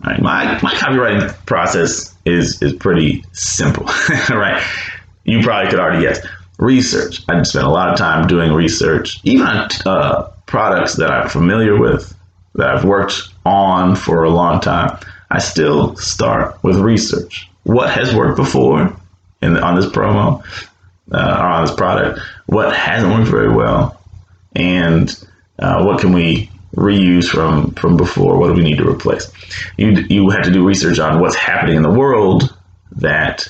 All right, my copywriting process is pretty simple, right? You probably could already guess. Research. I spend a lot of time doing research, even on products that I'm familiar with, that I've worked on for a long time. I still start with research. What has worked before on this promo or on this product? What hasn't worked very well? And what can we reuse from before? What do we need to replace? You have to do research on what's happening in the world that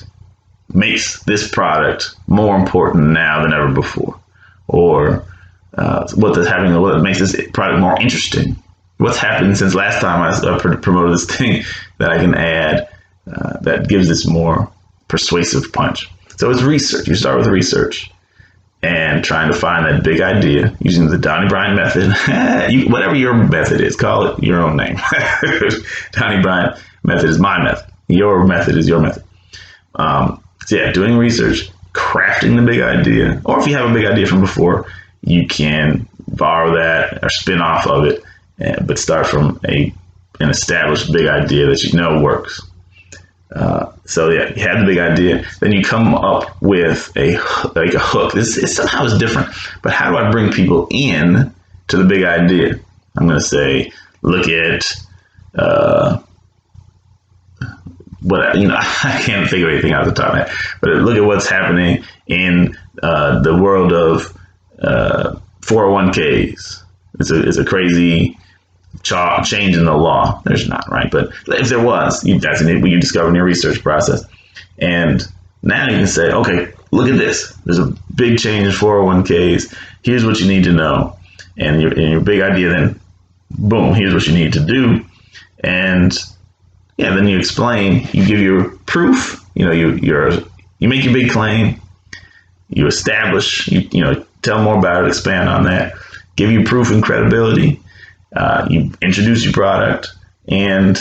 makes this product more important now than ever before, or what's happening, what makes this product more interesting. What's happened since last time I promoted this thing that I can add that gives this more persuasive punch. So it's research. You start with research and trying to find that big idea using the Donnie Bryan method. Whatever your method is, call it your own name. Donnie Bryan method is my method. Your method is your method. So yeah, doing research, crafting the big idea, or if you have a big idea from before, you can borrow that or spin off of it, but start from an established big idea that you know works. So yeah, you have the big idea, then you come up with a hook. It somehow is different, but how do I bring people in to the big idea? I'm going to say, look at I can't think of anything out of the top of my head, but look at what's happening in the world of 401ks. It's a crazy change in the law. There's not, right? But if there was, that's what you discover in your research process. And now you can say, okay, look at this. There's a big change in 401ks. Here's what you need to know. And your big idea, then boom, here's what you need to do. And yeah, then you explain, you give your proof, you make your big claim, you establish, tell more about it, expand on that, give you proof and credibility, you introduce your product, and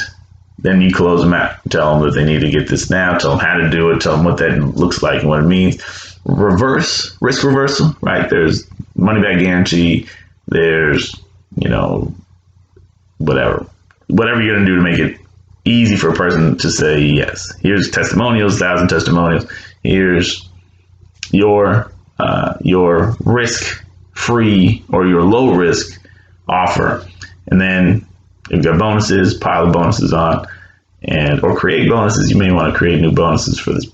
then you close them out. Tell them that they need to get this now, tell them how to do it, tell them what that looks like and what it means. Risk reversal, right? There's money back guarantee, there's, whatever you're going to do to make it easy for a person to say yes. Here's testimonials, 1,000 testimonials. Here's your risk-free or your low-risk offer, and then you've got bonuses, pile of bonuses on, or create bonuses. You may want to create new bonuses for this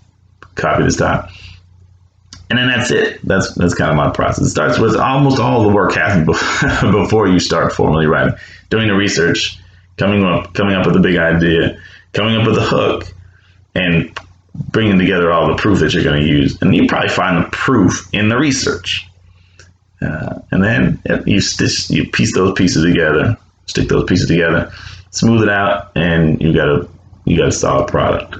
copy this time, and then that's it. That's kind of my process. It starts with almost all the work happening before you start formally writing, doing the research, coming up with a big idea, coming up with a hook, and bringing together all the proof that you're going to use. And you probably find the proof in the research. And then you piece those pieces together, stick those pieces together, smooth it out, and you got a solid product.